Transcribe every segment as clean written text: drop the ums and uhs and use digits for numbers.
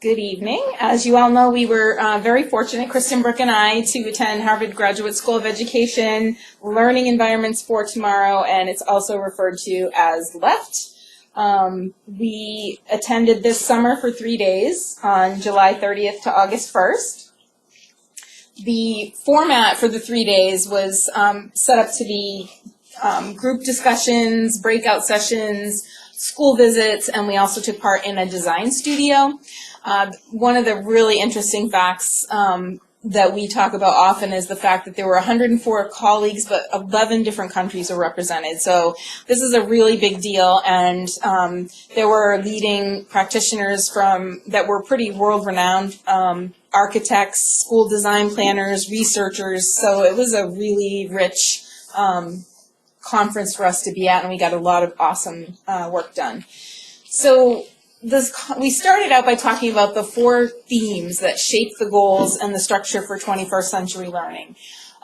Good evening. As you all know, we were very fortunate, Kristen Brook and I, to attend Harvard Graduate School of Education Learning Environments for Tomorrow, and it's also referred to as LEFT. We attended this summer for 3 days, on July 30th to August 1st. The format for the 3 days was set up to be group discussions, breakout sessions, school visits, and we also took part in a design studio. One of the really interesting facts that we talk about often is the fact that there were 104 colleagues, but 11 different countries were represented. So this is a really big deal, and there were leading practitioners that were pretty world-renowned, architects, school design planners, researchers. So it was a really rich conference for us to be at, and we got a lot of awesome work done. So we started out by talking about the 4 themes that shape the goals and the structure for 21st century learning.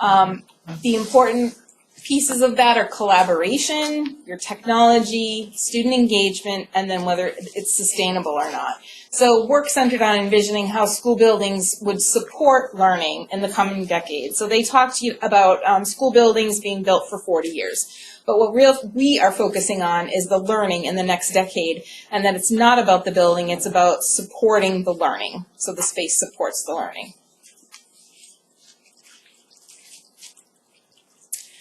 The important pieces of that are collaboration, your technology, student engagement, and then whether it's sustainable or not. So work centered on envisioning how school buildings would support learning in the coming decade. So they talked to you about school buildings being built for 40 years. But what we are focusing on is the learning in the next decade, and that it's not about the building, it's about supporting the learning. So the space supports the learning.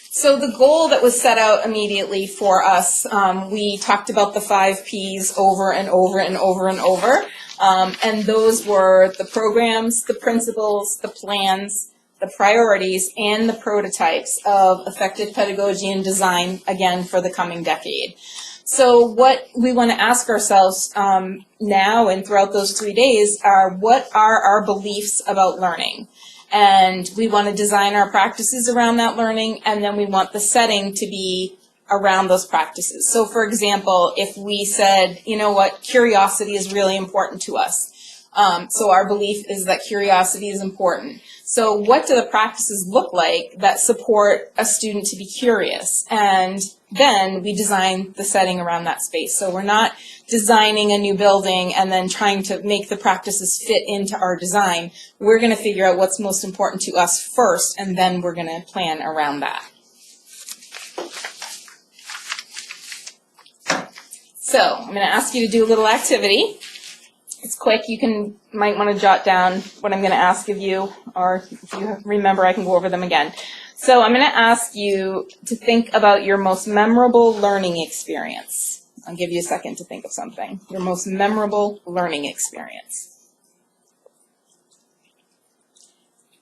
So the goal that was set out immediately for us, we talked about the 5 Ps over and over and over and over. And those were the programs, the principles, the plans, the priorities, and the prototypes of effective pedagogy and design, again, for the coming decade. So what we want to ask ourselves now and throughout those 3 days are, what are our beliefs about learning? And we want to design our practices around that learning, and then we want the setting to be around those practices. So for example, if we said, you know what, curiosity is really important to us. So our belief is that curiosity is important. So what do the practices look like that support a student to be curious? And then we design the setting around that space. So we're not designing a new building and then trying to make the practices fit into our design. We're going to figure out what's most important to us first, and then we're going to plan around that. So I'm going to ask you to do a little activity. It's quick. You might want to jot down what I'm going to ask of you, or if you remember, I can go over them again. So I'm going to ask you to think about your most memorable learning experience. I'll give you a second to think of something. Your most memorable learning experience.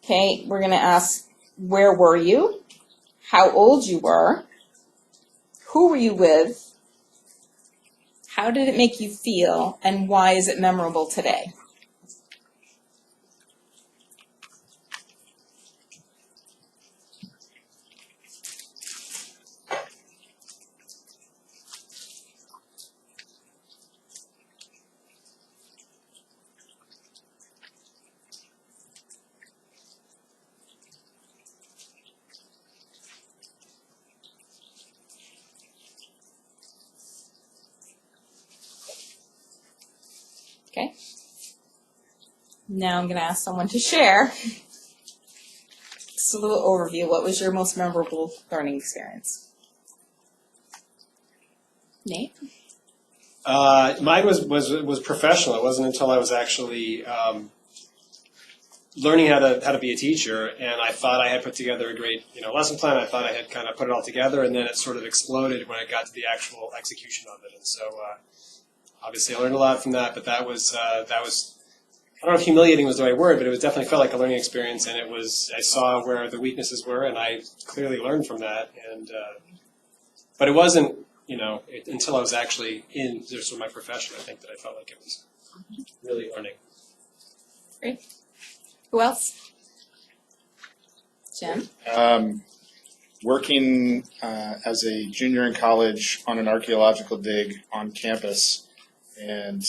Okay, we're going to ask, where were you? How old you were? Who were you with? How did it make you feel, and why is it memorable today? Okay. Now I'm going to ask someone to share just a little overview. What was your most memorable learning experience? Nate? Mine was professional. It wasn't until I was actually learning how to be a teacher, and I thought I had put together a great lesson plan. I thought I had kind of put it all together, and then it sort of exploded when it got to the actual execution of it. And so obviously I learned a lot from that, but that was I don't know if humiliating was the right word, but it was definitely felt like a learning experience, and I saw where the weaknesses were, and I clearly learned from that. And but it wasn't until I was actually in sort of my profession, I think, that I felt like it was really learning. Great. Who else? Jim? Working as a junior in college on an archaeological dig on campus, and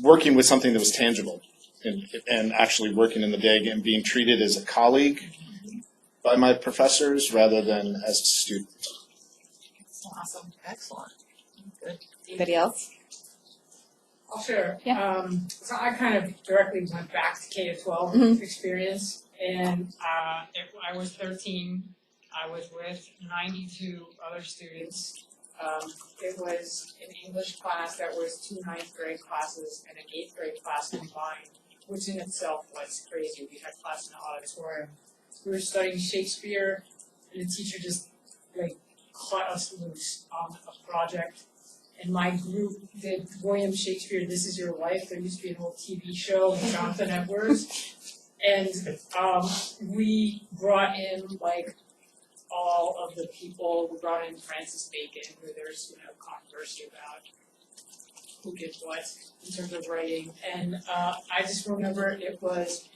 working with something that was tangible, and actually working in the dig and being treated as a colleague by my professors rather than as a student. Awesome. Excellent. Good. Anybody else? I'll share. Yeah. So I kind of directly went back to K-12 experience, and I was 13. I was with 92 other students. It was an English class that was 2 ninth grade classes and an 8th grade class combined, which in itself was crazy. We had class in the auditorium. We were studying Shakespeare, and the teacher just like cut us loose on a project. And my group did William Shakespeare, This Is Your Life. There used to be an old TV show with Jonathan Edwards. And we brought in like all of the people. We brought in Francis Bacon, who there's controversy about who did what in terms of writing. And I just remember it was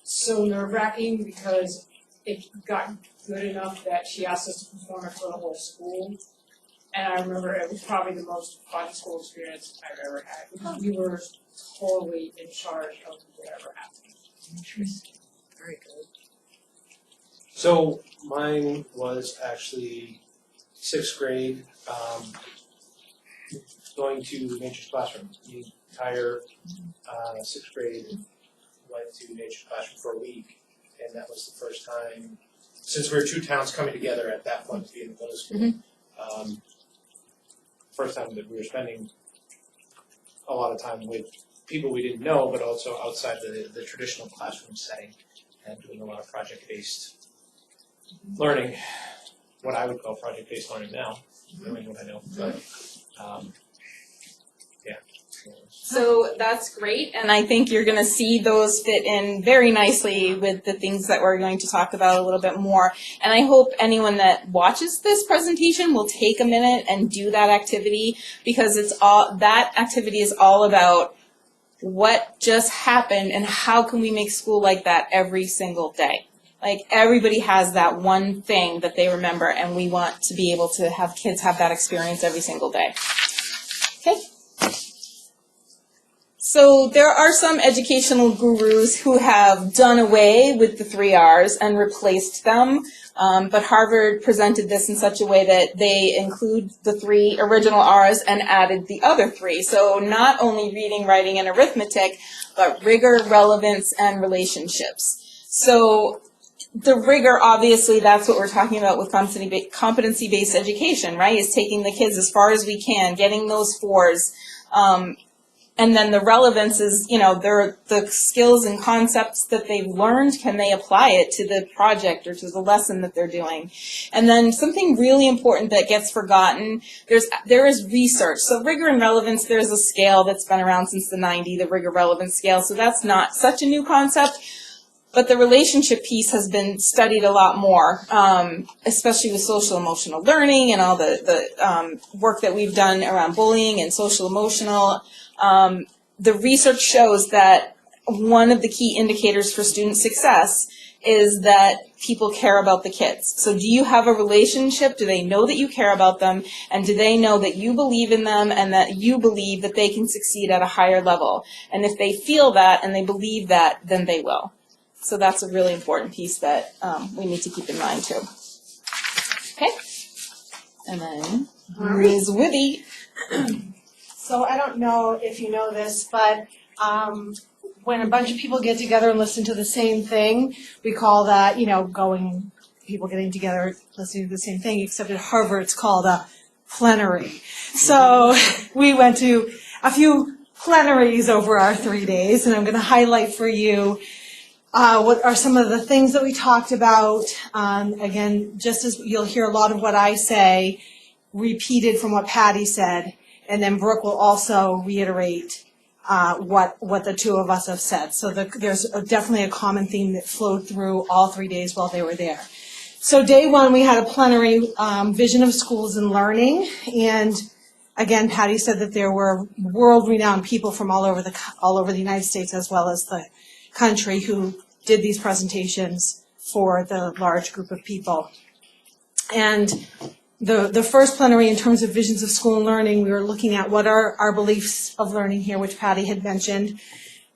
so nerve-wracking because it got good enough that she asked us to perform it for the whole school. And I remember it was probably the most fun school experience I've ever had, because we were totally in charge of whatever happened. Interesting. Very good. So mine was actually 6th grade, going to nature's classroom. The entire 6th grade went to nature's classroom for a week, and that was the first time, since we were 2 towns coming together at that point to be in the middle school, first time that we were spending a lot of time with people we didn't know, but also outside the traditional classroom setting, and doing a lot of project-based learning, what I would call project-based learning now, knowing what I know, but yeah. So that's great, and I think you're going to see those fit in very nicely with the things that we're going to talk about a little bit more. And I hope anyone that watches this presentation will take a minute and do that activity, because that activity is all about what just happened and how can we make school like that every single day. Like, everybody has that one thing that they remember, and we want to be able to have kids have that experience every single day. Okay? So there are some educational gurus who have done away with the 3 R's and replaced them, but Harvard presented this in such a way that they include the 3 original R's and added the other 3. So not only reading, writing, and arithmetic, but rigor, relevance, and relationships. So the rigor, obviously, that's what we're talking about with competency-based education, right, is taking the kids as far as we can, getting those 4s. And then the relevance is, the skills and concepts that they've learned, can they apply it to the project or to the lesson that they're doing? And then something really important that gets forgotten, there is research. So rigor and relevance, there's a scale that's been around since the 90s, the rigor relevance scale, so that's not such a new concept. But the relationship piece has been studied a lot more, especially with social emotional learning and all the work that we've done around bullying and social emotional. The research shows that one of the key indicators for student success is that people care about the kids. So do you have a relationship? Do they know that you care about them? And do they know that you believe in them and that you believe that they can succeed at a higher level? And if they feel that and they believe that, then they will. So that's a really important piece that we need to keep in mind too. Okay? And then Ms. Withy. So I don't know if you know this, but when a bunch of people get together and listen to the same thing, we call that, people getting together listening to the same thing, except at Harvard it's called a plenary. So we went to a few plenaries over our 3 days, and I'm going to highlight for you what are some of the things that we talked about. Again, just as you'll hear a lot of what I say repeated from what Patty said, and then Brooke will also reiterate what the 2 of us have said. So there's definitely a common theme that flowed through all 3 days while they were there. So day 1, we had a plenary vision of schools and learning, and again, Patty said that there were world-renowned people from all over the United States as well as the country who did these presentations for the large group of people. And the first plenary, in terms of visions of school and learning, we were looking at what are our beliefs of learning here, which Patty had mentioned,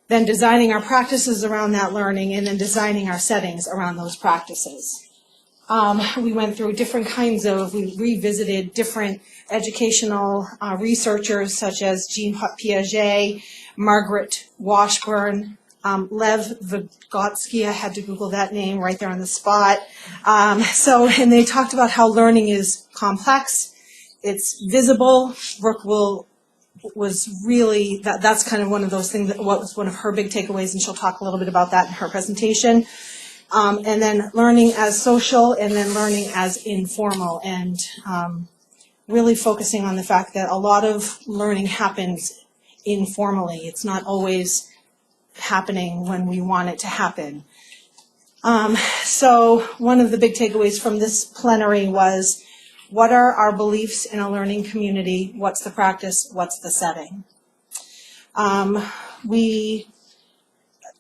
then designing our practices around that learning, and then designing our settings around those practices. We went through different kinds of, we revisited different educational researchers such as Jean Piaget, Margaret Washburn, Lev Vygotsky, I had to Google that name right there on the spot. And they talked about how learning is complex, it's visible. Brooke was really, that's kind of one of those things, that what was one of her big takeaways, and she'll talk a little bit about that in her presentation. And then learning as social, and then learning as informal, and really focusing on the fact that a lot of learning happens informally. It's not always happening when we want it to happen. So one of the big takeaways from this plenary was, what are our beliefs in a learning community? What's the practice? What's the setting?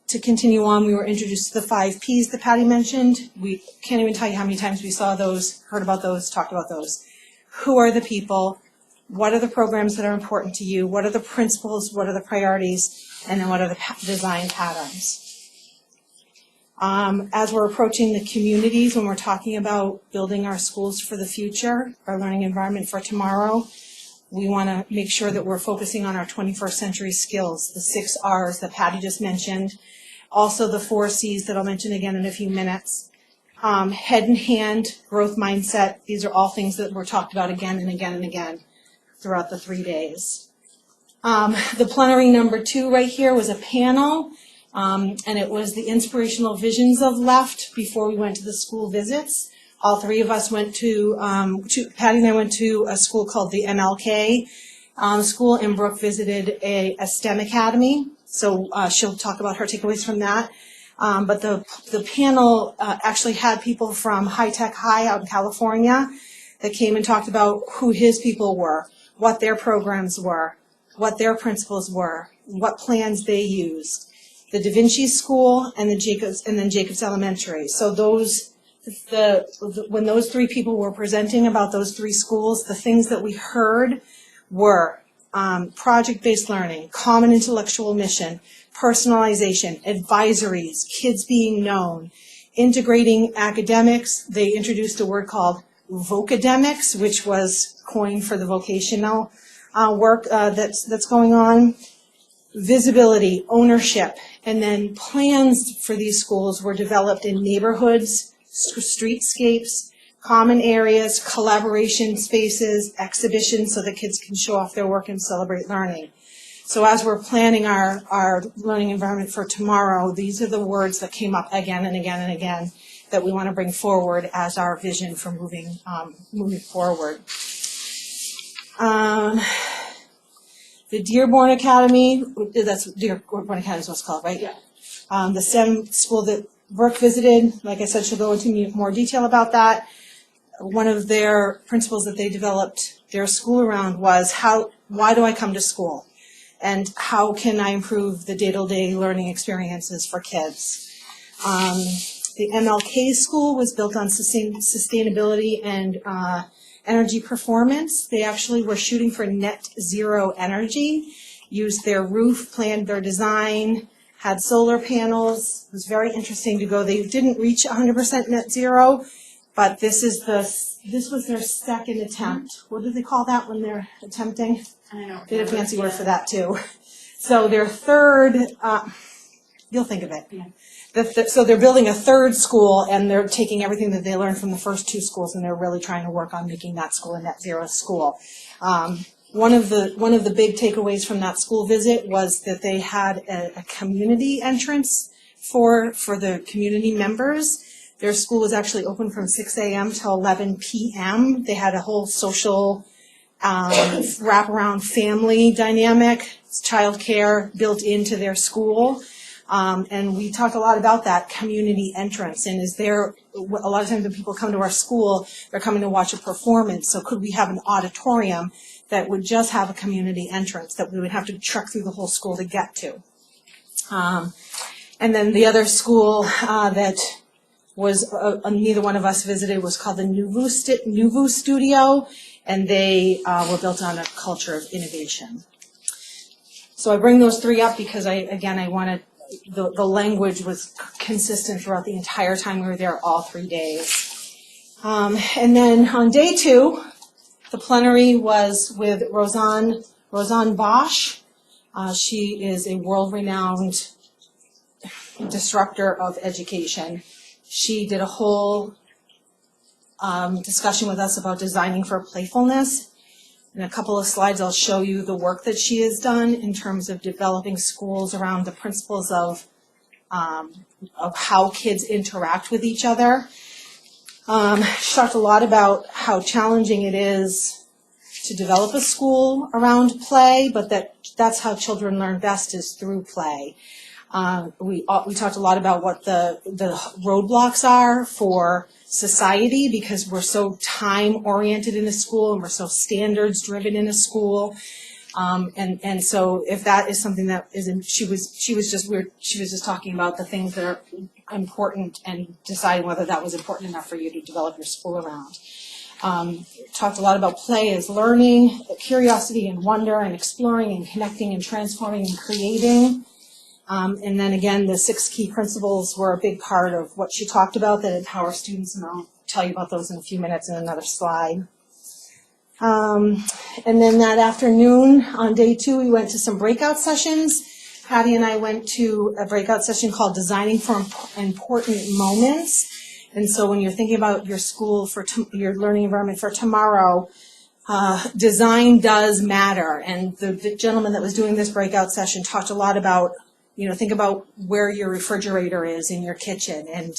To continue on, we were introduced to the 5 Ps that Patty mentioned. We can't even tell you how many times we saw those, heard about those, talked about those. Who are the people? What are the programs that are important to you? What are the principles? What are the priorities? And then what are the design patterns? As we're approaching the communities, when we're talking about building our schools for the future, our learning environment for tomorrow, we want to make sure that we're focusing on our 21st century skills, the 6 R's that Patty just mentioned, also the 4 C's that I'll mention again in a few minutes. Head in hand, growth mindset, these are all things that were talked about again and again and again throughout the 3 days. The plenary number 2 right here was a panel, and it was the inspirational visions of LEFT before we went to the school visits. All 3 of us went to Patty and I went to a school called the MLK school, and Brooke visited a STEM academy. So she'll talk about her takeaways from that. But the panel actually had people from High Tech High out in California that came and talked about who his people were, what their programs were, what their principles were, what plans they used. The Da Vinci School and then Jacobs Elementary. So when those 3 people were presenting about those 3 schools, the things that we heard were project-based learning, common intellectual mission, personalization, advisories, kids being known, integrating academics. They introduced a word called vocademics, which was coined for the vocational work that's going on. Visibility, ownership, and then plans for these schools were developed in neighborhoods, streetscapes, common areas, collaboration spaces, exhibitions so the kids can show off their work and celebrate learning. So as we're planning our learning environment for tomorrow, these are the words that came up again and again and again that we want to bring forward as our vision for moving forward. The Dearborn Academy, that's Dearborn Academy is what it's called, right? Yeah. The STEM school that Brooke visited, like I said, she'll go into more detail about that. One of their principles that they developed their school around was why do I come to school? And how can I improve the day-to-day learning experiences for kids? The MLK school was built on sustainability and energy performance. They actually were shooting for net zero energy, used their roof, planned their design, had solar panels. It was very interesting to go. They didn't reach 100% net zero, but this was their second attempt. What do they call that when they're attempting? I know. They had a fancy word for that too. So their third, you'll think of it. Yeah. So they're building a 3rd school, and they're taking everything that they learned from the first 2 schools, and they're really trying to work on making that school a net zero school. One of the big takeaways from that school visit was that they had a community entrance for the community members. Their school was actually open from 6 a.m. till 11 p.m. They had a whole social wraparound family dynamic, childcare built into their school. And we talk a lot about that community entrance, and a lot of times when people come to our school, they're coming to watch a performance, so could we have an auditorium that would just have a community entrance that we would have to trek through the whole school to get to? And then the other school that was neither one of us visited was called the Nouveau Studio, and they were built on a culture of innovation. So I bring those 3 up because I wanted the language was consistent throughout the entire time we were there, all 3 days. And then on day 2, the plenary was with Rosanne Bosch. She is a world-renowned disruptor of education. She did a whole discussion with us about designing for playfulness. In a couple of slides, I'll show you the work that she has done in terms of developing schools around the principles of how kids interact with each other. She talked a lot about how challenging it is to develop a school around play, but that's how children learn best, is through play. We talked a lot about what the roadblocks are for society, because we're so time-oriented in a school and we're so standards-driven in a school. And so if that is something that isn't, she was just talking about the things that are important and deciding whether that was important enough for you to develop your school around. Talked a lot about play as learning, curiosity and wonder, and exploring and connecting and transforming and creating. And then again, the 6 key principles were a big part of what she talked about that empower students, and I'll tell you about those in a few minutes in another slide. And then that afternoon on day 2, we went to some breakout sessions. Patty and I went to a breakout session called Designing for Important Moments. And so when you're thinking about your school for your learning environment for tomorrow, design does matter. And the gentleman that was doing this breakout session talked a lot about, think about where your refrigerator is in your kitchen, and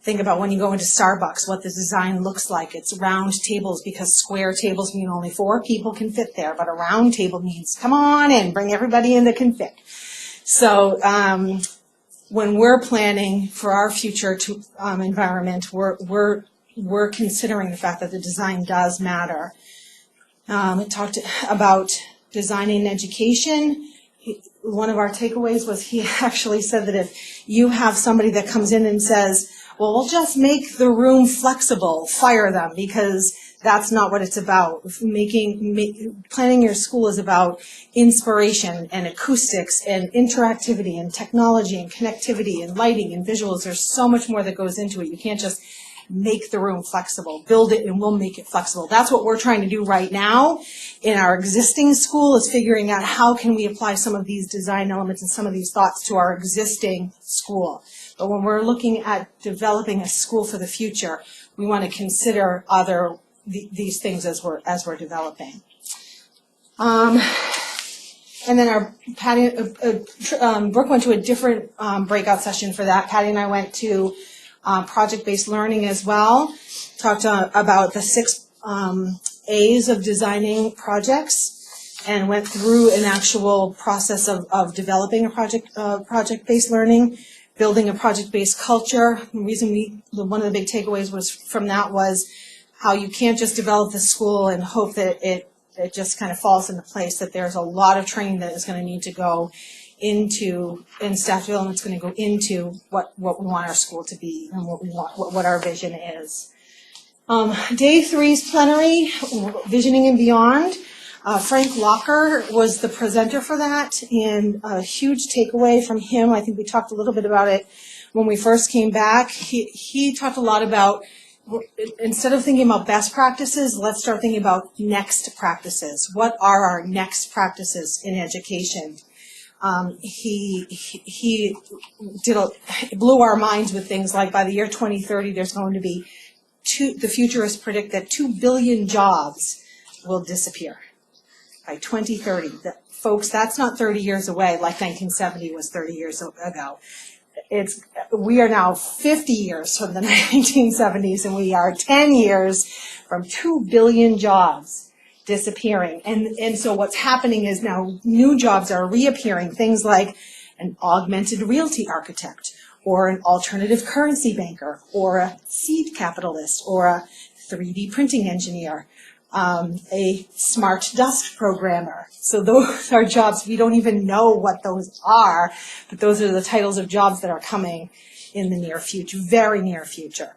think about when you go into Starbucks, what the design looks like. It's round tables, because square tables mean only 4 people can fit there, but a round table means come on in, bring everybody in that can fit. So when we're planning for our future environment, we're considering the fact that the design does matter. It talked about designing education. One of our takeaways was he actually said that if you have somebody that comes in and says, well, we'll just make the room flexible, fire them, because that's not what it's about. Planning your school is about inspiration and acoustics and interactivity and technology and connectivity and lighting and visuals. There's so much more that goes into it. You can't just make the room flexible. Build it and we'll make it flexible. That's what we're trying to do right now in our existing school, is figuring out how can we apply some of these design elements and some of these thoughts to our existing school. But when we're looking at developing a school for the future, we want to consider these things as we're developing. And then Brooke went to a different breakout session for that. Patty and I went to project-based learning as well. Talked about the 6 A's of designing projects, and went through an actual process of developing a project-based learning, building a project-based culture. One of the big takeaways from that was how you can't just develop the school and hope that it just kind of falls into place, that there's a lot of training that is going to need to go into, and staff development's going to go into what we want our school to be and what our vision is. Day 3's plenary, Visioning and Beyond. Frank Locker was the presenter for that, and a huge takeaway from him, I think we talked a little bit about it when we first came back. He talked a lot about, instead of thinking about best practices, let's start thinking about next practices. What are our next practices in education? He blew our minds with things like, by the year 2030, there's going to be the futurists predict that 2 billion jobs will disappear by 2030. Folks, that's not 30 years away like 1970 was 30 years ago. We are now 50 years from the 1970s, and we are 10 years from 2 billion jobs disappearing. And so what's happening is now new jobs are reappearing, things like an augmented realty architect, or an alternative currency banker, or a seed capitalist, or a 3D printing engineer, a smart dust programmer. So those are jobs, we don't even know what those are, but those are the titles of jobs that are coming in the near future, very near future.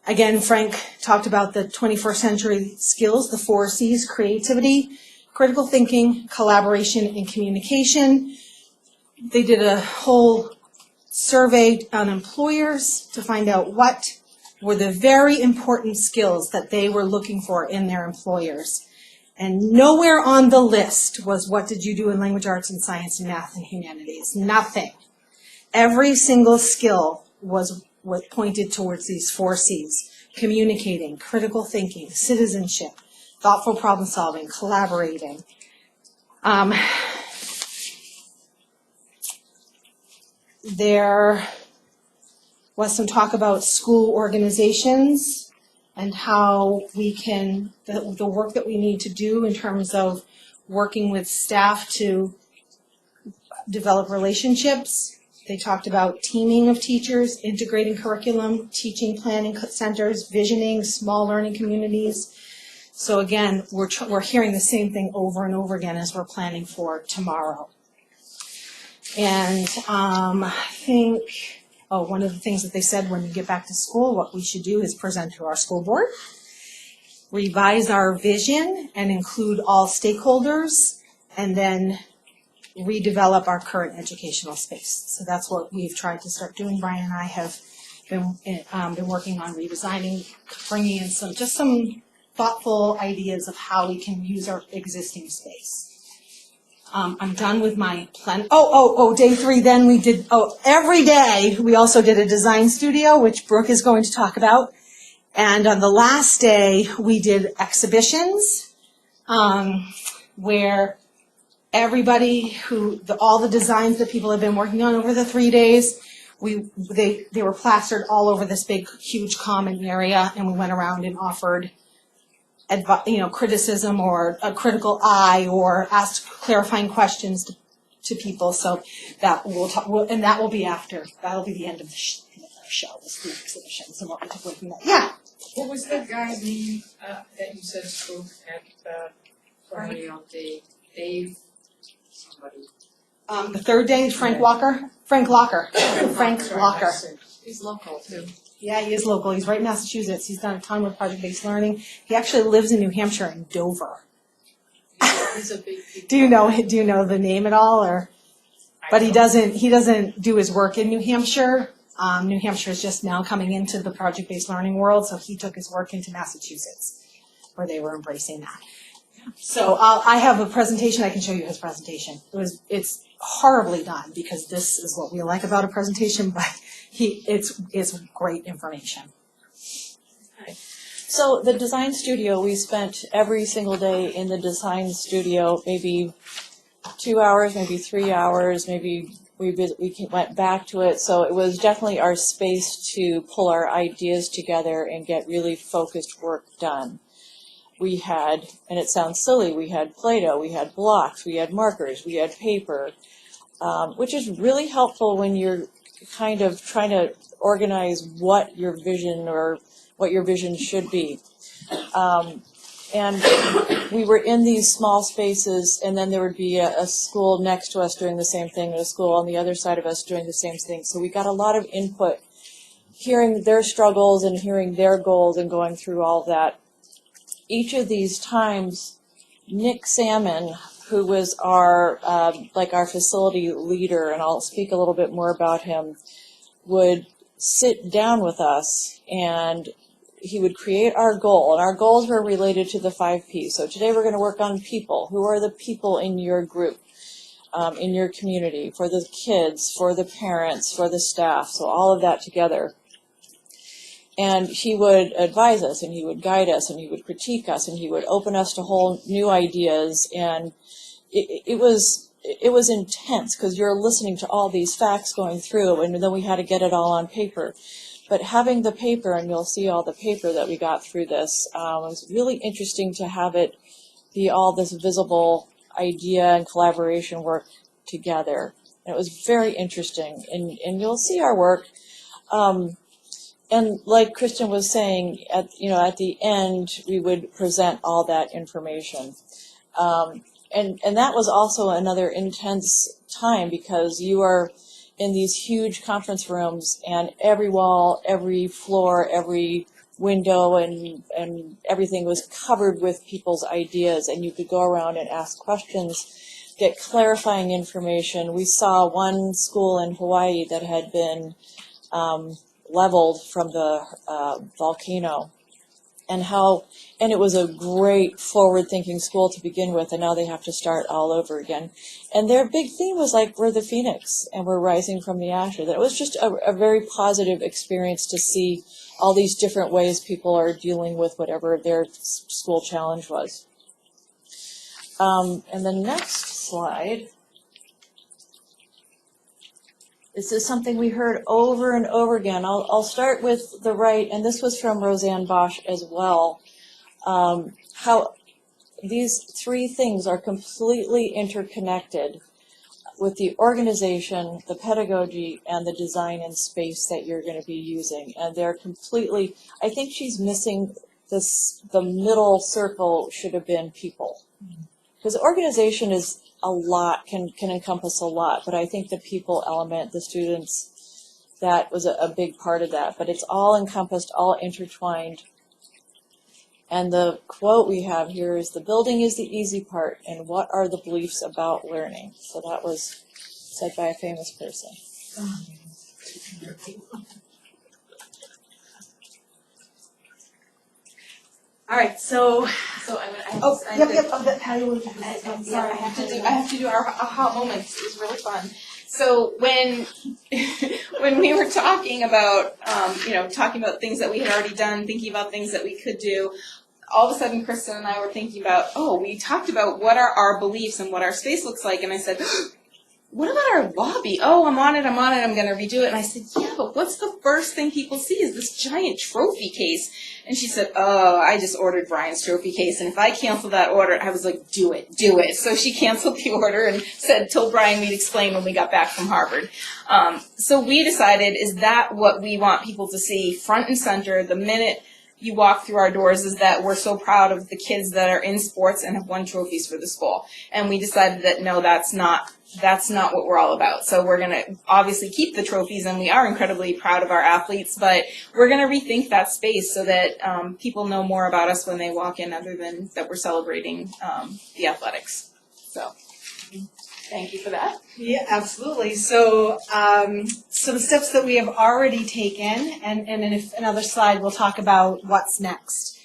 Again, Frank talked about the 21st century skills, the 4 C's: creativity, critical thinking, collaboration, and communication. They did a whole survey on employers to find out what were the very important skills that they were looking for in their employers. And nowhere on the list was what did you do in language arts and science and math and humanities. Nothing. Every single skill was pointed towards these 4 C's: communicating, critical thinking, citizenship, thoughtful problem solving, collaborating. There was some talk about school organizations and how we can, the work that we need to do in terms of working with staff to develop relationships. They talked about teaming of teachers, integrating curriculum, teaching planning centers, visioning, small learning communities. So again, we're hearing the same thing over and over again as we're planning for tomorrow. And I think, one of the things that they said when we get back to school, what we should do is present to our school board, revise our vision and include all stakeholders, and then redevelop our current educational space. So that's what we've tried to start doing. Brian and I have been working on redesigning, bringing in some thoughtful ideas of how we can use our existing space. I'm done with my plan. Day 3, then we did, every day we also did a design studio, which Brooke is going to talk about. And on the last day, we did exhibitions, where everybody all the designs that people have been working on over the 3 days, they were plastered all over this big, huge common area, and we went around and offered criticism or a critical eye or asked clarifying questions to people. So that that'll be the end of the show, is the exhibitions and what we took away from that. Yeah. What was that guy's name that you said spoke at Memorial Day? Dave somebody. The 3rd day, Frank Locker. Frank Locker. He's local too. Yeah, he is local. He's right in Massachusetts. He's done a ton with project-based learning. He actually lives in New Hampshire in Dover. He's a big Do you know the name at all, or? But he doesn't do his work in New Hampshire. New Hampshire is just now coming into the project-based learning world, so he took his work into Massachusetts, where they were embracing that. So I have a presentation. I can show you his presentation. It's horribly done, because this is what we like about a presentation, but it's great information. So the design studio, we spent every single day in the design studio, maybe 2 hours, maybe 3 hours, maybe we went back to it. So it was definitely our space to pull our ideas together and get really focused work done. We had, and it sounds silly, we had Play-Doh, we had blocks, we had markers, we had paper, which is really helpful when you're kind of trying to organize what your vision should be. And we were in these small spaces, and then there would be a school next to us doing the same thing, and a school on the other side of us doing the same thing. So we got a lot of input, hearing their struggles and hearing their goals and going through all of that. Each of these times, Nick Salmon, who was our facility leader, and I'll speak a little bit more about him, would sit down with us, and he would create our goal, and our goals were related to the 5 Ps. So today we're going to work on people. Who are the people in your group, in your community, for the kids, for the parents, for the staff, so all of that together. And he would advise us, and he would guide us, and he would critique us, and he would open us to whole new ideas. And it was intense, because you're listening to all these facts going through, and then we had to get it all on paper. But having the paper, and you'll see all the paper that we got through this, was really interesting to have it be all this visible idea and collaboration work together. And it was very interesting, and you'll see our work. And like Kristen was saying, at the end, we would present all that information. And that was also another intense time, because you are in these huge conference rooms, and every wall, every floor, every window, and everything was covered with people's ideas, and you could go around and ask questions, get clarifying information. We saw one school in Hawaii that had been leveled from the volcano, and it was a great forward-thinking school to begin with, and now they have to start all over again. And their big theme was like, we're the phoenix, and we're rising from the ashes. It was just a very positive experience to see all these different ways people are dealing with whatever their school challenge was. And the next slide. This is something we heard over and over again. I'll start with the right, and this was from Roseanne Bosch as well. How these three things are completely interconnected with the organization, the pedagogy, and the design and space that you're going to be using. And they're completely, I think she's missing this, the middle circle should have been people. Because organization is a lot, can encompass a lot, but I think the people element, the students, that was a big part of that. But it's all encompassed, all intertwined. And the quote we have here is, the building is the easy part, and what are the beliefs about learning? So that was said by a famous person. All right, so I have to do our aha moments. It was really fun. So when we were talking about talking about things that we had already done, thinking about things that we could do, all of a sudden Kristen and I were thinking about, we talked about what are our beliefs and what our space looks like, and I said, what about our lobby? I'm on it, I'm going to redo it. And I said, yeah, but what's the first thing people see is this giant trophy case. And she said, I just ordered Brian's trophy case, and if I cancel that order, I was like, do it. So she canceled the order and told Brian we'd explain when we got back from Harvard. So we decided, is that what we want people to see front and center the minute you walk through our doors, is that we're so proud of the kids that are in sports and have won trophies for the school. And we decided that no, that's not what we're all about. So we're going to obviously keep the trophies, and we are incredibly proud of our athletes, but we're going to rethink that space so that people know more about us when they walk in, other than that we're celebrating the athletics. So thank you for that. Yeah, absolutely. So some steps that we have already taken, and in another slide we'll talk about what's next.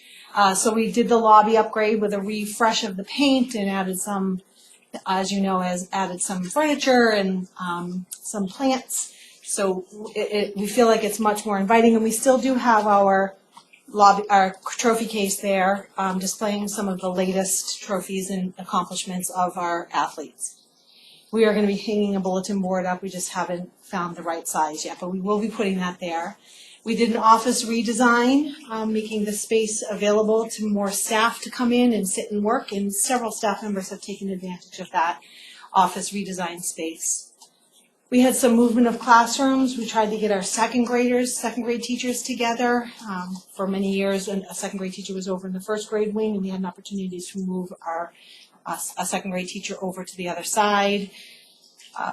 So we did the lobby upgrade with a refresh of the paint and added some, as you know, added some furniture and some plants. So we feel like it's much more inviting, and we still do have our trophy case there, displaying some of the latest trophies and accomplishments of our athletes. We are going to be hanging a bulletin board up. We just haven't found the right size yet, but we will be putting that there. We did an office redesign, making the space available to more staff to come in and sit and work, and several staff members have taken advantage of that office redesign space. We had some movement of classrooms. We tried to get our second grade teachers together. For many years, a second grade teacher was over in the first grade wing, and we had an opportunity to move a second grade teacher over to the other side.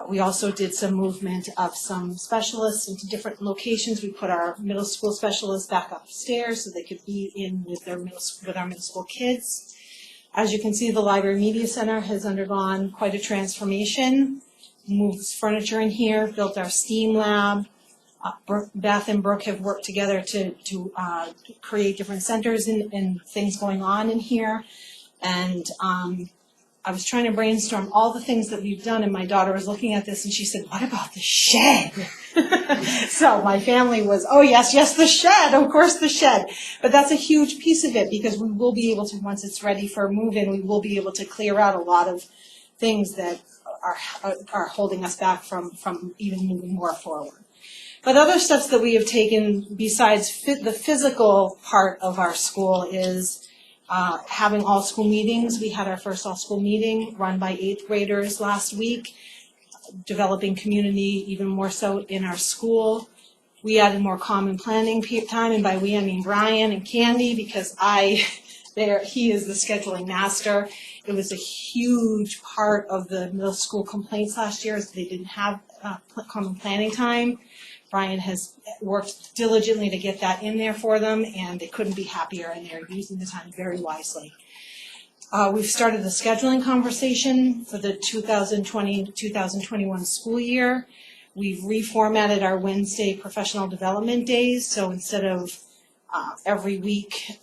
We also did some movement of some specialists into different locations. We put our middle school specialists back upstairs so they could be in with our middle school kids. As you can see, the Library Media Center has undergone quite a transformation. Moved furniture in here, built our STEAM lab. Beth and Brooke have worked together to create different centers and things going on in here. And I was trying to brainstorm all the things that we've done, and my daughter was looking at this and she said, what about the shed? So my family was, yes, the shed, of course the shed. But that's a huge piece of it, because we will be able to, once it's ready for move-in, we will be able to clear out a lot of things that are holding us back from even moving more forward. But other steps that we have taken besides the physical part of our school is having all school meetings. We had our first all school meeting run by 8th graders last week, developing community even more so in our school. We added more common planning time, and by we I mean Brian and Candy, because he is the scheduling master. It was a huge part of the middle school complaints last year is they didn't have common planning time. Brian has worked diligently to get that in there for them, and they couldn't be happier, and they're using the time very wisely. We've started the scheduling conversation for the 2020-2021 school year. We've reformatted our Wednesday professional development days, so instead of every week,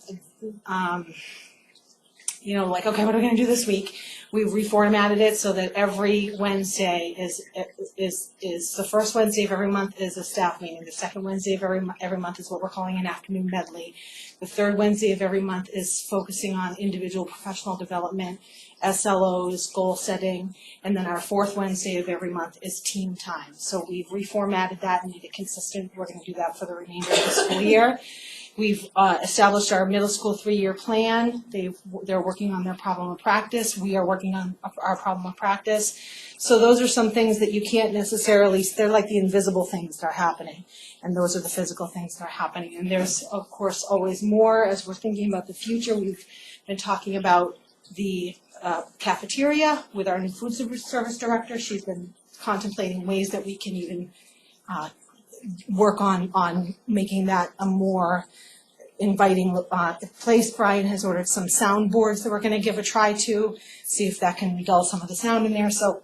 like, okay, what are we going to do this week? We've reformatted it so that every Wednesday is the first Wednesday of every month is a staff meeting. The second Wednesday of every month is what we're calling an afternoon medley. The third Wednesday of every month is focusing on individual professional development, SLOs, goal setting, and then our fourth Wednesday of every month is team time. So we've reformatted that and made it consistent. We're going to do that for the remainder of the school year. We've established our middle school 3-year plan. They're working on their problem of practice. We are working on our problem of practice. So those are some things that you can't necessarily, they're like the invisible things that are happening. And those are the physical things that are happening. And there's, of course, always more as we're thinking about the future. We've been talking about the cafeteria with our new food service director. She's been contemplating ways that we can even work on making that a more inviting place. Brian has ordered some soundboards that we're going to give a try to, see if that can dull some of the sound in there. So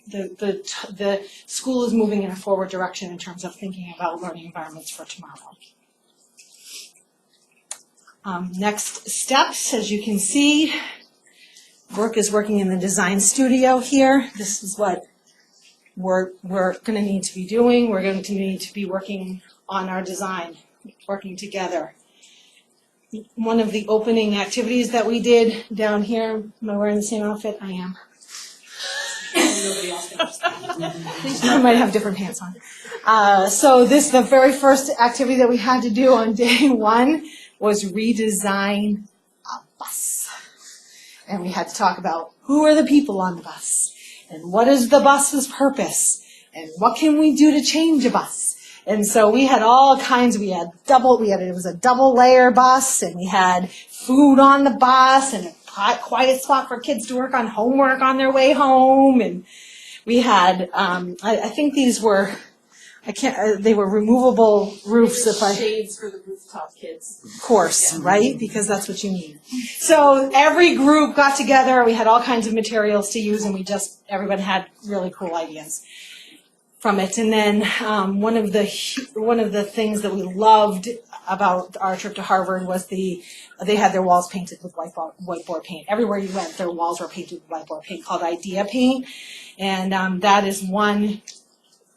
the school is moving in a forward direction in terms of thinking about learning environments for tomorrow. Next steps, as you can see, Brooke is working in the design studio here. This is what we're going to need to be doing. We're going to need to be working on our design, working together. One of the opening activities that we did down here, am I wearing the same outfit? I am. Nobody else knows. I might have different pants on. So the very first activity that we had to do on day one was redesign a bus. And we had to talk about who are the people on the bus. And what is the bus's purpose? And what can we do to change a bus? And so we had all kinds, it was a double layer bus, and we had food on the bus, and a quiet spot for kids to work on homework on their way home. And we had, I think these were, they were removable roofs. Shades for the rooftop kids. Of course, right? Because that's what you need. So every group got together. We had all kinds of materials to use, and everybody had really cool ideas from it. And then one of the things that we loved about our trip to Harvard was they had their walls painted with whiteboard paint. Everywhere you went, their walls were painted with whiteboard paint called Idea Paint, and that is one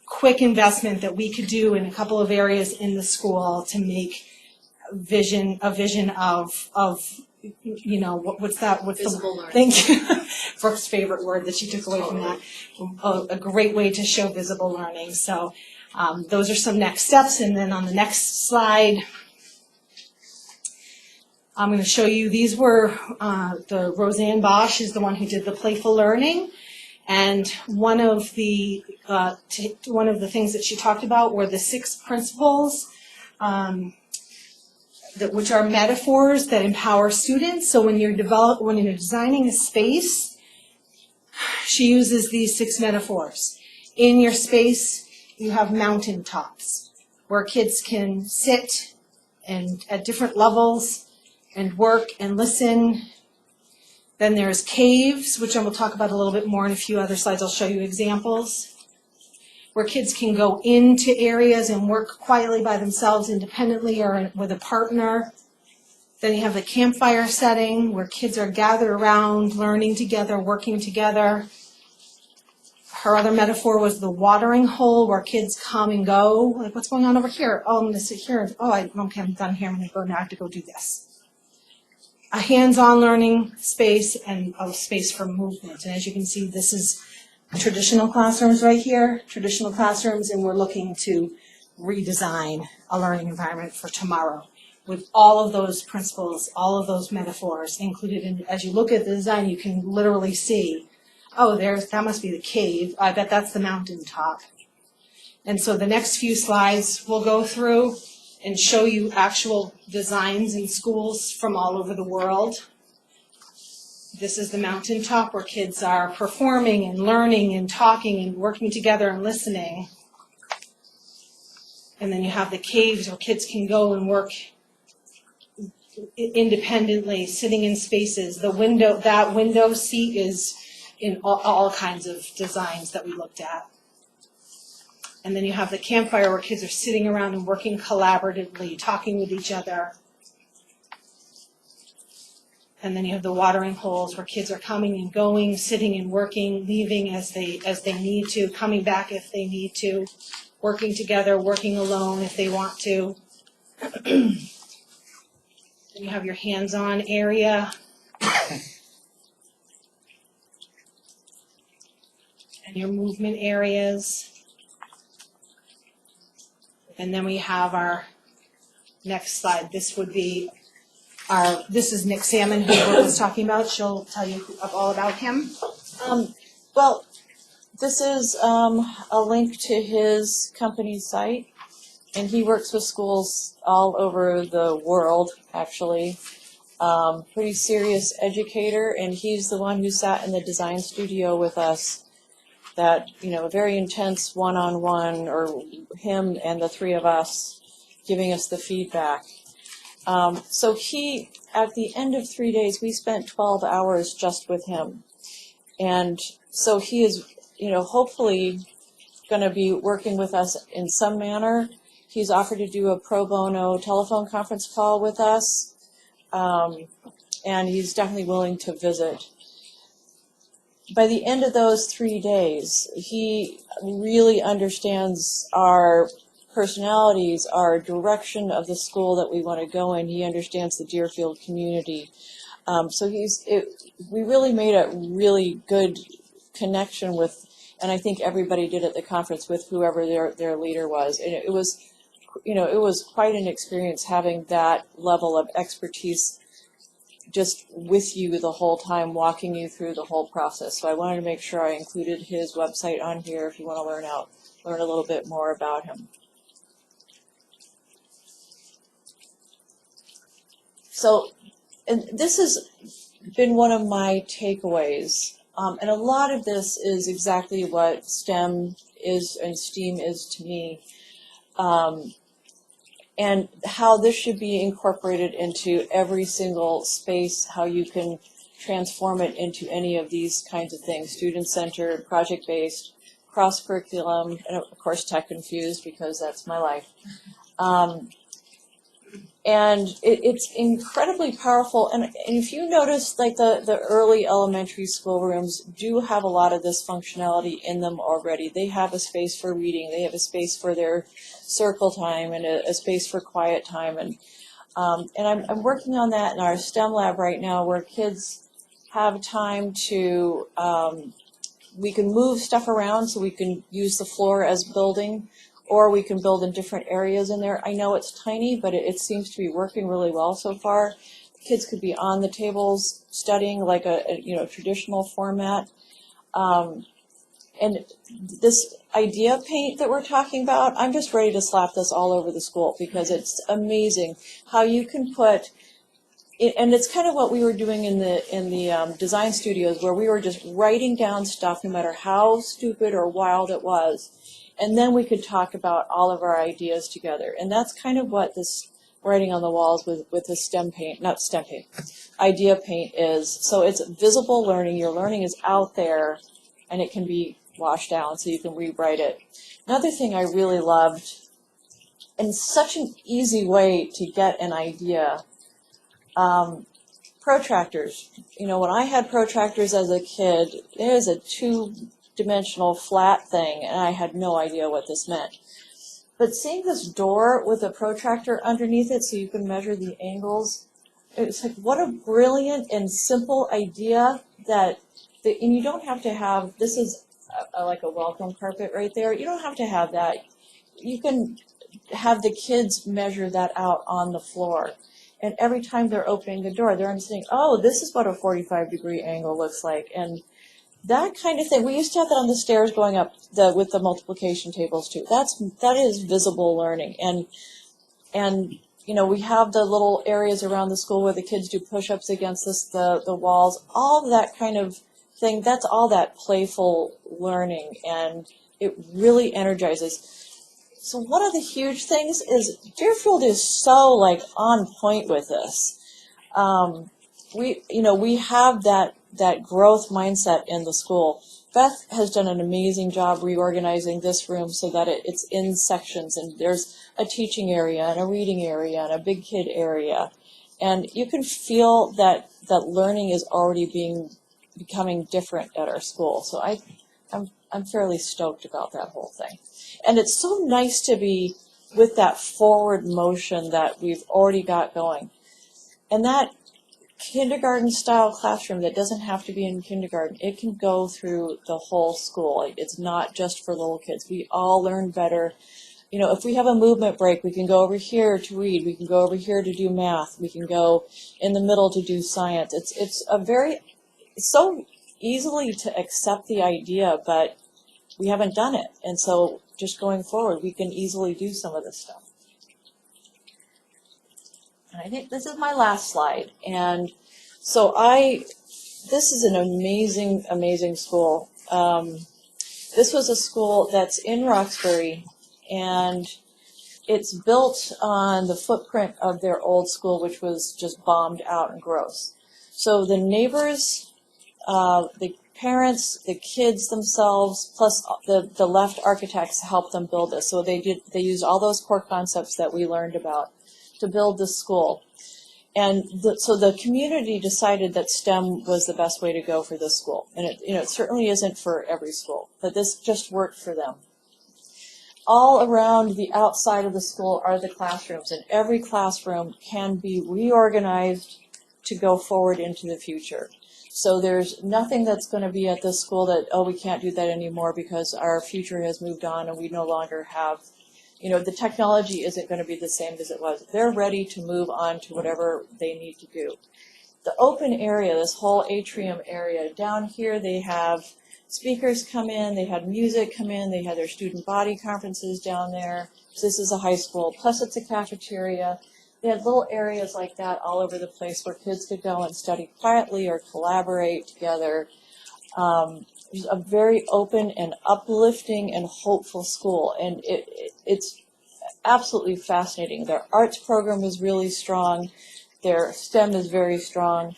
quick investment that we could do in a couple of areas in the school to make a vision of what's Visible learning. Thank you. Brooke's favorite word that she took away from that. A great way to show visible learning. So those are some next steps. And then on the next slide, I'm going to show you, these were the Roseanne Bosch is the one who did the playful learning. And one of the things that she talked about were the 6 principles, which are metaphors that empower students. So when you're designing a space, she uses these 6 metaphors. In your space, you have mountaintops where kids can sit and at different levels and work and listen. Then there's caves, which I will talk about a little bit more in a few other slides. I'll show you examples where kids can go into areas and work quietly by themselves independently or with a partner. Then you have the campfire setting where kids are gathered around, learning together, working together. Her other metaphor was the watering hole where kids come and go. Like, what's going on over here? Oh, I'm going to sit here. Oh, okay, I'm done here. I'm going to go now. I have to go do this. A hands-on learning space and a space for movement. And as you can see, this is traditional classrooms right here, traditional classrooms, and we're looking to redesign a learning environment for tomorrow with all of those principles, all of those metaphors included in. As you look at the design, you can literally see, oh, that must be the cave. I bet that's the mountaintop. And so the next few slides we'll go through and show you actual designs in schools from all over the world. This is the mountaintop where kids are performing and learning and talking and working together and listening. And then you have the caves where kids can go and work independently, sitting in spaces. That window seat is in all kinds of designs that we looked at. And then you have the campfire where kids are sitting around and working collaboratively, talking with each other. And then you have the watering holes where kids are coming and going, sitting and working, leaving as they need to, coming back if they need to, working together, working alone if they want to. Then you have your hands-on area. And your movement areas. And then we have our next slide. This would be this is Nick Salmon, who Brooke was talking about. She'll tell you all about him. Well, this is a link to his company site, and he works with schools all over the world, actually. Pretty serious educator, and he's the one who sat in the design studio with us. That, a very intense one-on-one, or him and the three of us giving us the feedback. So he, at the end of 3 days, we spent 12 hours just with him. And so he is, hopefully going to be working with us in some manner. He's offered to do a pro bono telephone conference call with us. And he's definitely willing to visit. By the end of those 3 days, he really understands our personalities, our direction of the school that we want to go in. He understands the Deerfield community. So we really made a really good connection with, and I think everybody did at the conference, with whoever their leader was. And it was, it was quite an experience having that level of expertise just with you the whole time, walking you through the whole process. So I wanted to make sure I included his website on here if you want to learn a little bit more about him. So, and this has been one of my takeaways, and a lot of this is exactly what STEM is and STEAM is to me, and how this should be incorporated into every single space, how you can transform it into any of these kinds of things: student-centered, project-based, cross-curriculum, and of course tech-infused, because that's my life. And it's incredibly powerful. And if you notice, like the early elementary school rooms do have a lot of this functionality in them already. They have a space for reading. They have a space for their circle time and a space for quiet time. And I'm working on that in our STEM lab right now, where kids have time to, we can move stuff around, so we can use the floor as building, or we can build in different areas in there. I know it's tiny, but it seems to be working really well so far. Kids could be on the tables studying like a traditional format. And this idea paint that we're talking about, I'm just ready to slap this all over the school, because it's amazing how you can put, and it's kind of what we were doing in the design studios, where we were just writing down stuff no matter how stupid or wild it was. And then we could talk about all of our ideas together. And that's kind of what this writing on the walls with this STEM paint, not STEM paint, idea paint is. So it's visible learning. Your learning is out there, and it can be washed down, so you can rewrite it. Another thing I really loved, and such an easy way to get an idea, protractors. When I had protractors as a kid, it was a two-dimensional flat thing, and I had no idea what this meant. But seeing this door with a protractor underneath it so you can measure the angles, it's like, what a brilliant and simple idea and you don't have to have, this is like a welcome carpet right there. You don't have to have that. You can have the kids measure that out on the floor. And every time they're opening the door, they're understanding, oh, this is what a 45-degree angle looks like. And that kind of thing. We used to have that on the stairs going up with the multiplication tables too. That is visible learning. And we have the little areas around the school where the kids do push-ups against the walls. All of that kind of thing, that's all that playful learning, and it really energizes. So one of the huge things is Deerfield is so on point with this. We have that growth mindset in the school, Beth has done an amazing job reorganizing this room so that it's in sections, and there's a teaching area and a reading area and a big kid area. And you can feel that learning is already becoming different at our school. So I'm fairly stoked about that whole thing. And it's so nice to be with that forward motion that we've already got going. And that kindergarten style classroom that doesn't have to be in kindergarten, it can go through the whole school. It's not just for little kids. We all learn better. You know, if we have a movement break, we can go over here to read, we can go over here to do math, we can go in the middle to do science. It's so easily to accept the idea, but we haven't done it. And so just going forward, we can easily do some of this stuff. And I think this is my last slide. And so this is an amazing, amazing school. This was a school that's in Roxbury, and it's built on the footprint of their old school, which was just bombed out and gross. So the neighbors, the parents, the kids themselves, plus the LEFT architects helped them build this. So they used all those core concepts that we learned about to build this school. And so the community decided that STEM was the best way to go for this school. And it certainly isn't for every school, but this just worked for them. All around the outside of the school are the classrooms, and every classroom can be reorganized to go forward into the future. So there's nothing that's going to be at this school that, oh, we can't do that anymore because our future has moved on and we no longer have, the technology isn't going to be the same as it was. They're ready to move on to whatever they need to do. The open area, this whole atrium area, down here they have speakers come in, they had music come in, they had their student body conferences down there. So this is a high school, plus it's a cafeteria. They had little areas like that all over the place where kids could go and study quietly or collaborate together. It was a very open and uplifting and hopeful school, and it's absolutely fascinating. Their arts program is really strong. Their STEM is very strong.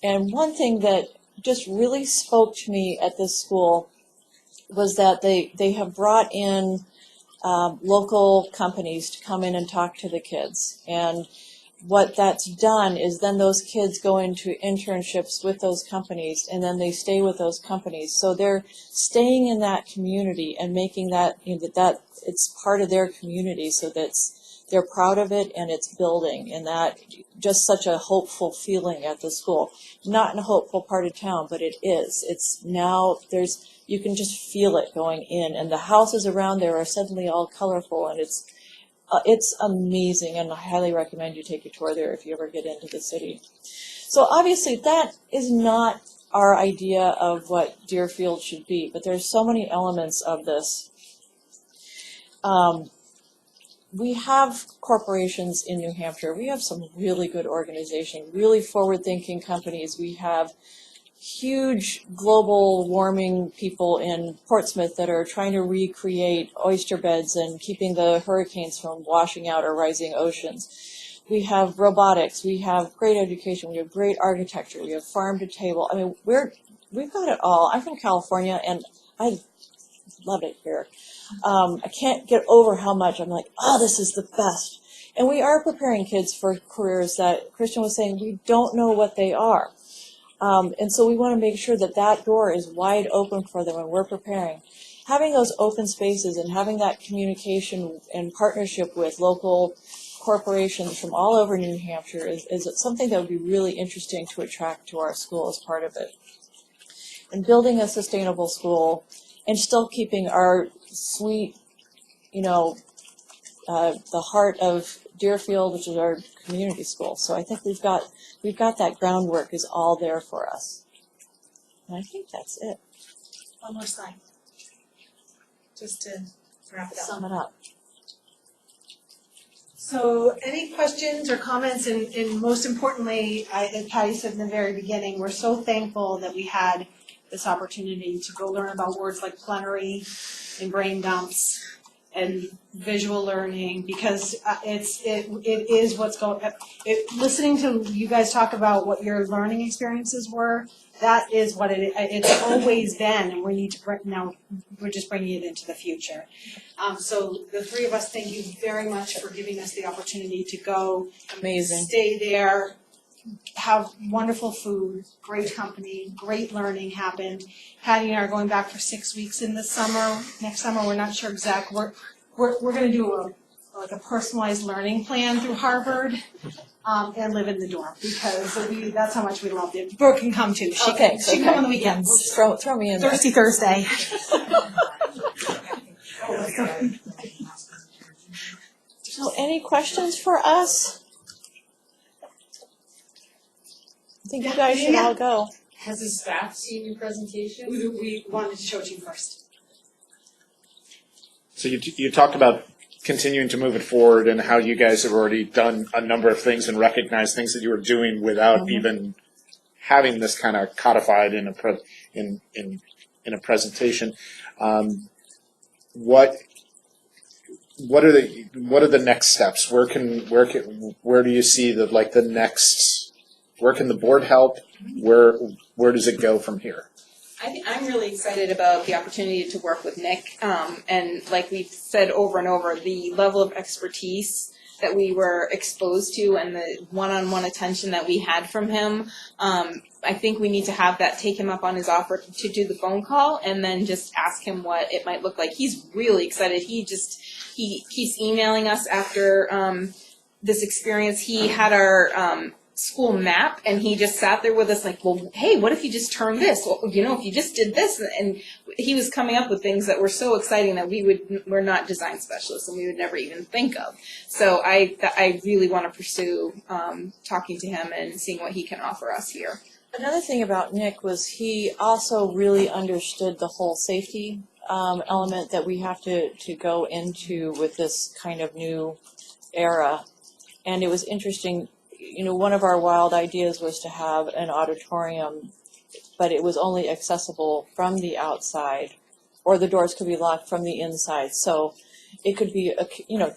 And one thing that just really spoke to me at this school was that they have brought in local companies to come in and talk to the kids. And what that's done is then those kids go into internships with those companies, and then they stay with those companies. So they're staying in that community and making that, that it's part of their community, so they're proud of it and it's building. And that just such a hopeful feeling at the school. Not in a hopeful part of town, but it is. It's now, you can just feel it going in, and the houses around there are suddenly all colorful, and it's amazing, and I highly recommend you take a tour there if you ever get into the city. So obviously that is not our idea of what Deerfield should be, but there's so many elements of this. We have corporations in New Hampshire. We have some really good organizations, really forward-thinking companies. We have huge global warming people in Portsmouth that are trying to recreate oyster beds and keeping the hurricanes from washing out our rising oceans. We have robotics, we have great education, we have great architecture, we have farm to table. I mean, we've got it all. I'm from California and I love it here. I can't get over how much I'm like, oh, this is the best. And we are preparing kids for careers that Christian was saying we don't know what they are. And so we want to make sure that that door is wide open for them when we're preparing. Having those open spaces and having that communication and partnership with local corporations from all over New Hampshire is something that would be really interesting to attract to our school as part of it. And building a sustainable school and still keeping our sweet, the heart of Deerfield, which is our community school. So I think we've got that groundwork is all there for us. And I think that's it. One more slide. Just to wrap it up. Sum it up. So any questions or comments, and most importantly, as Patty said in the very beginning, we're so thankful that we had this opportunity to go learn about words like plenary and brain dumps and visual learning, because it is what's going. Listening to you guys talk about what your learning experiences were, that is what it's always been, and we need to now we're just bringing it into the future. So the three of us, thank you very much for giving us the opportunity to go, Amazing. stay there, have wonderful food, great company, great learning happened. Patty and I are going back for 6 weeks in the summer. Next summer, we're not sure exactly. We're going to do a personalized learning plan through Harvard, and live in the dorm, because that's how much we loved it. Brooke can come too. She can come on the weekends. Throw me in there. Thirsty Thursday. So any questions for us? I think you guys should all go. Has the staff seen your presentation? We wanted to show it to you first. So you talked about continuing to move it forward and how you guys have already done a number of things and recognized things that you were doing without even having this kind of codified in a presentation. What are the next steps? Where do you see the next? Where can the board help? Where does it go from here? I'm really excited about the opportunity to work with Nick, and like we've said over and over, the level of expertise that we were exposed to and the one-on-one attention that we had from him. I think we need to have that, take him up on his offer to do the phone call and then just ask him what it might look like. He's really excited. He keeps emailing us after this experience. He had our school map, and he just sat there with us like, well, hey, what if you just turned this? Well, if you just did this, and he was coming up with things that were so exciting that we're not design specialists and we would never even think of. So I really want to pursue talking to him and seeing what he can offer us here. Another thing about Nick was he also really understood the whole safety element that we have to go into with this kind of new era. And it was interesting. One of our wild ideas was to have an auditorium, but it was only accessible from the outside, or the doors could be locked from the inside. So it could be,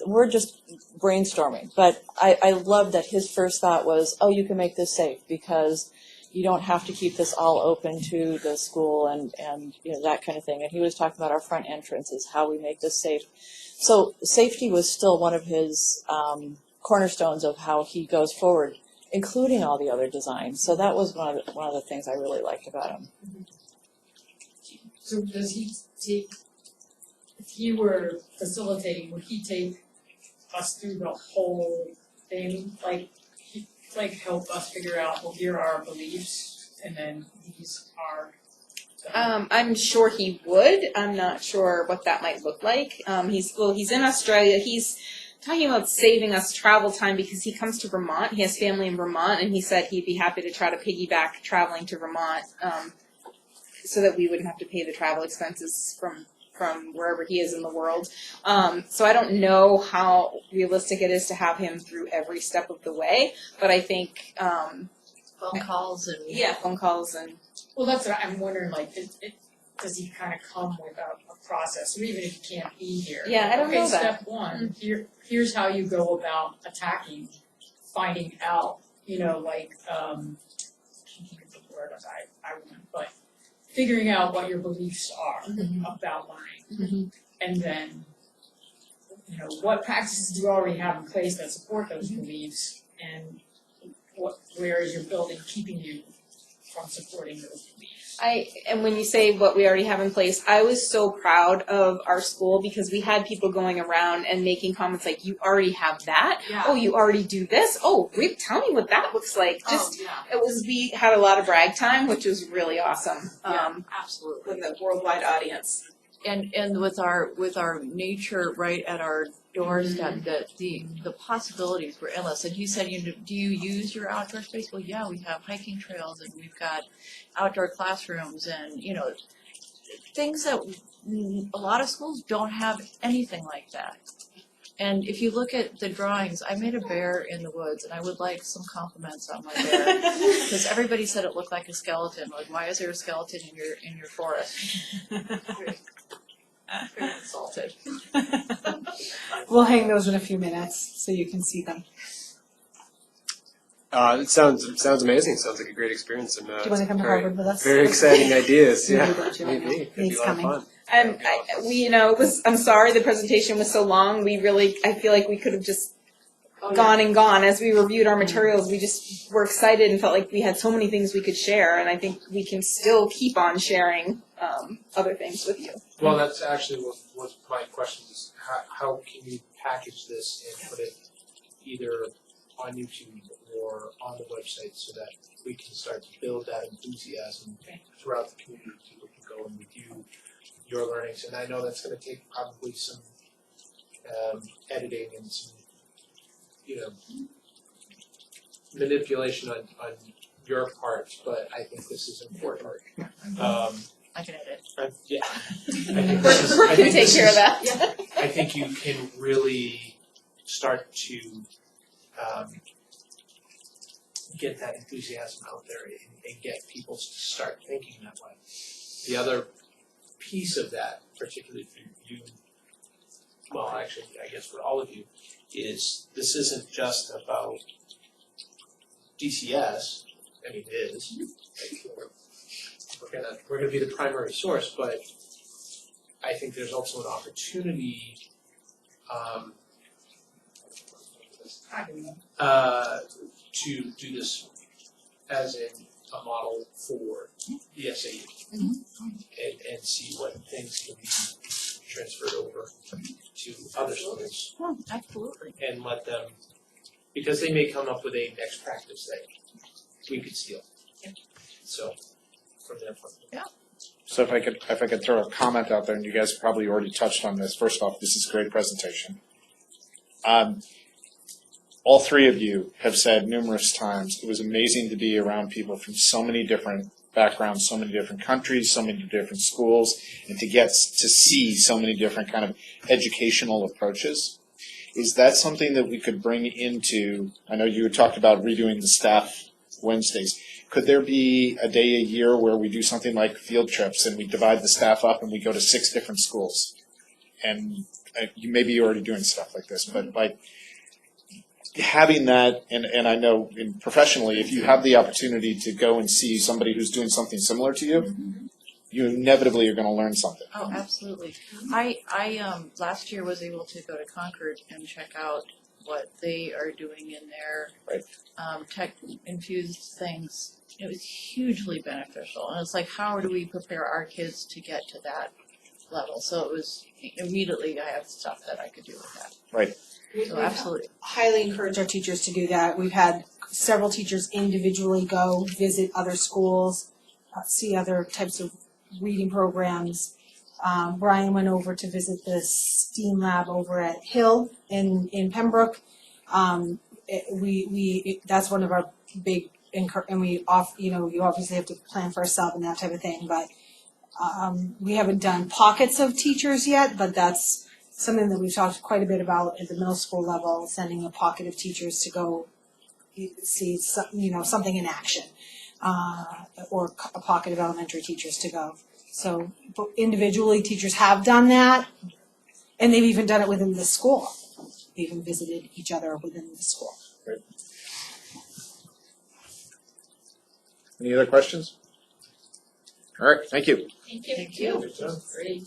we're just brainstorming. But I love that his first thought was, oh, you can make this safe because you don't have to keep this all open to the school and that kind of thing. And he was talking about our front entrances, how we make this safe. So safety was still one of his cornerstones of how he goes forward, including all the other designs. So that was one of the things I really liked about him. So does he take, if he were facilitating, would he take us through the whole thing? Like help us figure out, well, here are our beliefs, and then these are. I'm sure he would. I'm not sure what that might look like. He's in Australia. He's talking about saving us travel time because he comes to Vermont. He has family in Vermont, and he said he'd be happy to try to piggyback traveling to Vermont so that we wouldn't have to pay the travel expenses from wherever he is in the world. So I don't know how realistic it is to have him through every step of the way, but I think Phone calls and. yeah, phone calls and. Well, that's what I'm wondering, does he kind of come with a process, or even if he can't be here? Yeah, I don't know that. Step one, here's how you go about attacking, finding out, I can't think of the word, I won't, but figuring out what your beliefs are about learning. And then, what practices do you already have in place that support those beliefs, and where is your building keeping you from supporting those beliefs? And when you say what we already have in place, I was so proud of our school because we had people going around and making comments like, you already have that? Yeah. Oh, you already do this? Oh, tell me what that looks like. We had a lot of brag time, which was really awesome. Absolutely. With a worldwide audience. And with our nature right at our doorstep, the possibilities were endless. And you said, do you use your outdoor space? Well, yeah, we have hiking trails and we've got outdoor classrooms and things that a lot of schools don't have anything like that. And if you look at the drawings, I made a bear in the woods, and I would like some compliments on my bear because everybody said it looked like a skeleton. Like, why is there a skeleton in your forest? Very insulted. We'll hang those in a few minutes so you can see them. It sounds amazing. Sounds like a great experience, and Do you want to come to Harvard with us? very exciting ideas. Maybe Yeah, don't you? maybe. It'd be He's a lot coming. of fun. It was. I'm sorry, the presentation was so long. I feel like we could have just gone and gone. As we reviewed our materials, we just were excited and felt like we had so many things we could share, and I think we can still keep on sharing other things with you. Well, that's actually was my question is how can you package this and put it either on YouTube or on the website so that we can start to build that enthusiasm throughout the community. People can go and review your learnings, and I know that's going to take probably some editing and some manipulation on your part, but I think this is important. I can edit. Yeah. I think this is, We're I gonna think take this care is, of that. I think you can really start to get that enthusiasm out there and get people to start thinking that way. The other piece of that, particularly for you, well, actually, I guess for all of you, is this isn't just about DCS. I mean, it is. We're gonna be the primary source, but I think there's also an opportunity to do this as a model for the SAU and see what things can be transferred over to other schools Oh, absolutely. and let them, because they may come up with a next practice that we could steal. So from their point of view. So if I could throw a comment out there, and you guys probably already touched on this. First off, this is a great presentation. All three of you have said numerous times it was amazing to be around people from so many different backgrounds, so many different countries, so many different schools, and to get to see so many different kind of educational approaches. Is that something that we could bring into, I know you had talked about redoing the staff Wednesdays. Could there be a day a year where we do something like field trips and we divide the staff up and we go to 6 different schools? And you maybe you're already doing stuff like this, but like having that, and I know professionally, if you have the opportunity to go and see somebody who's doing something similar to you, you inevitably are going to learn something. Oh, absolutely. I last year was able to go to Concord and check out what they are doing in their tech infused things. It was hugely beneficial, and it's like, how do we prepare our kids to get to that level? So it was immediately I have stuff that I could do with that. Right. So absolutely. Highly encourage our teachers to do that. We've had several teachers individually go visit other schools, see other types of reading programs. Brian went over to visit the STEAM lab over at Hill in Pembroke. That's one of our big and you obviously have to plan for a sub and that type of thing, but we haven't done pockets of teachers yet, but that's something that we've talked quite a bit about at the middle school level, sending a pocket of teachers to go see something in action, or a pocket of elementary teachers to go. So individually, teachers have done that, and they've even done it within the school. They even visited each other within the school. Great. Any other questions? All right, thank you. Thank you. Good job. Great.